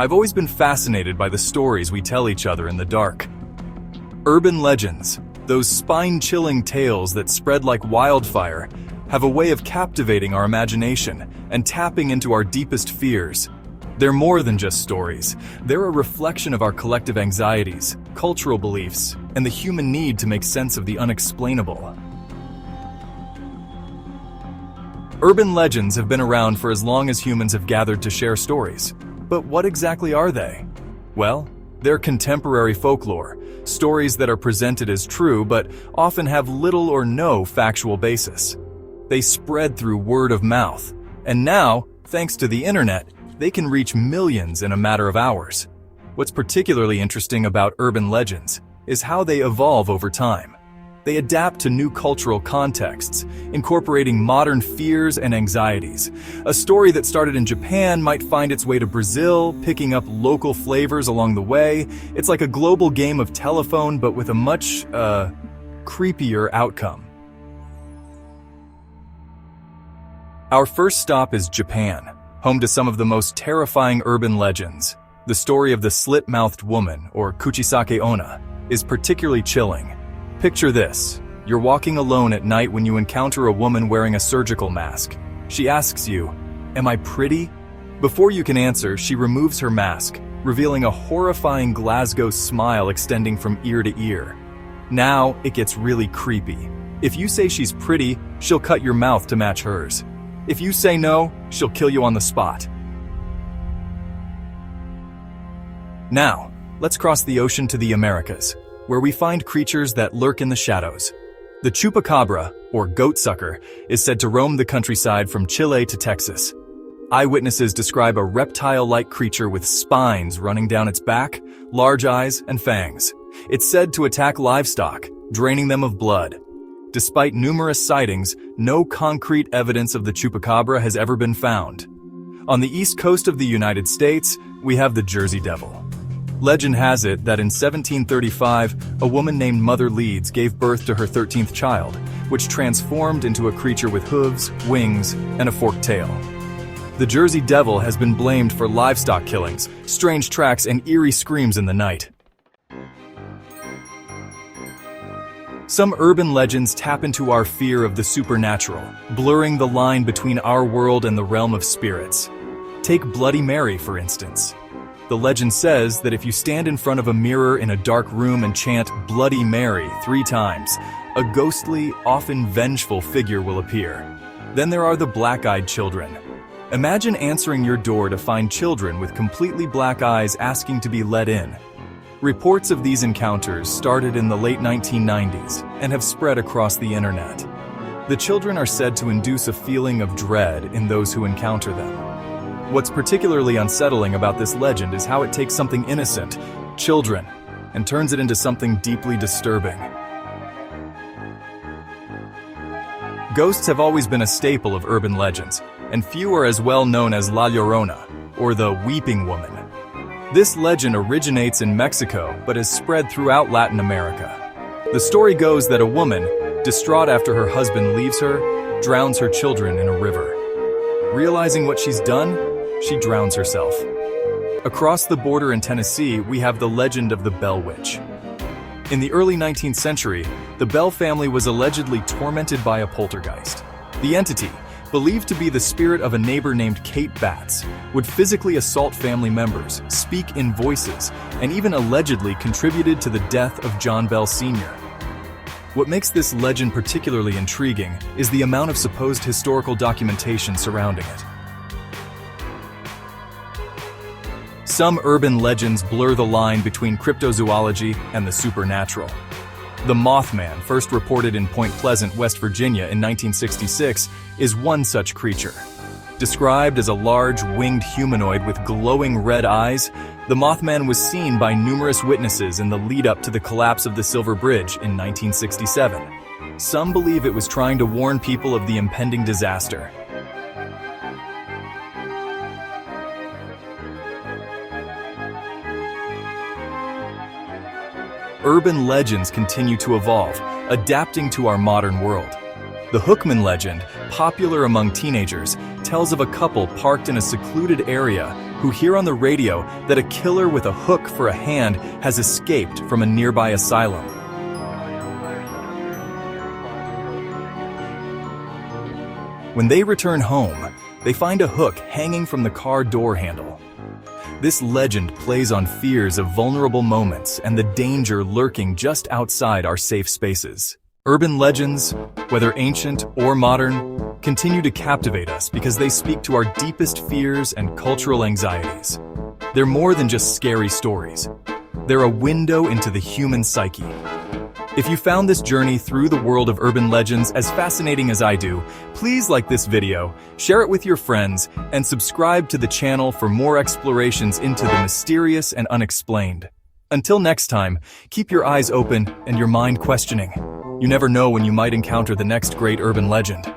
I've always been fascinated by the stories we tell each other in the dark. Urban legends, those spine-chilling tales that spread like wildfire, have a way of captivating our imagination and tapping into our deepest fears. They're more than just stories. They're a reflection of our collective anxieties, cultural beliefs, and the human need to make sense of the unexplainable. Urban legends have been around for as long as humans have gathered to share stories. But what exactly are they? Well, they're contemporary folklore, stories that are presented as true but often have little or no factual basis. They spread through word of mouth, and now, thanks to the internet, they can reach millions in a matter of hours. What's particularly interesting about urban legends is how they evolve over time. They adapt to new cultural contexts, incorporating modern fears and anxieties. A story that started in Japan might find its way to Brazil, picking up local flavors along the way. It's like a global game of telephone, but with a much, creepier outcome. Our first stop is Japan, home to some of the most terrifying urban legends. The story of the slit-mouthed woman, or Kuchisake-Onna, is particularly chilling. Picture this. You're walking alone at night when you encounter a woman wearing a surgical mask. She asks you, "Am I pretty?" Before you can answer, she removes her mask, revealing a horrifying Glasgow smile extending from ear to ear. Now, it gets really creepy. If you say she's pretty, she'll cut your mouth to match hers. If you say no, she'll kill you on the spot. Now, let's cross the ocean to the Americas, where we find creatures that lurk in the shadows. The Chupacabra, or goat sucker, is said to roam the countryside from Chile to Texas. Eyewitnesses describe a reptile-like creature with spines running down its back, large eyes, and fangs. It's said to attack livestock, draining them of blood. Despite numerous sightings, no concrete evidence of the Chupacabra has ever been found. On the east coast of the United States, we have the Jersey Devil. Legend has it that in 1735, a woman named Mother Leeds gave birth to her 13th child, which transformed into a creature with hooves, wings, and a forked tail. The Jersey Devil has been blamed for livestock killings, strange tracks, and eerie screams in the night. Some urban legends tap into our fear of the supernatural, blurring the line between our world and the realm of spirits. Take Bloody Mary, for instance. The legend says that if you stand in front of a mirror in a dark room and chant Bloody Mary 3 times, a ghostly, often vengeful figure will appear. Then there are the black-eyed children. Imagine answering your door to find children with completely black eyes asking to be let in. Reports of these encounters started in the late 1990s and have spread across the internet. The children are said to induce a feeling of dread in those who encounter them. What's particularly unsettling about this legend is how it takes something innocent, children, and turns it into something deeply disturbing. Ghosts have always been a staple of urban legends, and few are as well known as La Llorona, or the Weeping Woman. This legend originates in Mexico but has spread throughout Latin America. The story goes that a woman, distraught after her husband leaves her, drowns her children in a river. Realizing what she's done, she drowns herself. Across the border in Tennessee, we have the legend of the Bell Witch. In the early 19th century, the Bell family was allegedly tormented by a poltergeist. The entity, believed to be the spirit of a neighbor named Kate Batts, would physically assault family members, speak in voices, and even allegedly contributed to the death of John Bell Sr. What makes this legend particularly intriguing is the amount of supposed historical documentation surrounding it. Some urban legends blur the line between cryptozoology and the supernatural. The Mothman, first reported in Point Pleasant, West Virginia in 1966, is one such creature. Described as a large, winged humanoid with glowing red eyes, the Mothman was seen by numerous witnesses in the lead-up to the collapse of the Silver Bridge in 1967. Some believe it was trying to warn people of the impending disaster. Urban legends continue to evolve, adapting to our modern world. The Hookman legend, popular among teenagers, tells of a couple parked in a secluded area who hear on the radio that a killer with a hook for a hand has escaped from a nearby asylum. When they return home, they find a hook hanging from the car door handle. This legend plays on fears of vulnerable moments and the danger lurking just outside our safe spaces. Urban legends, whether ancient or modern, continue to captivate us because they speak to our deepest fears and cultural anxieties. They're more than just scary stories. They're a window into the human psyche. If you found this journey through the world of urban legends as fascinating as I do, please like this video, share it with your friends, and subscribe to the channel for more explorations into the mysterious and unexplained. Until next time, keep your eyes open and your mind questioning. You never know when you might encounter the next great urban legend.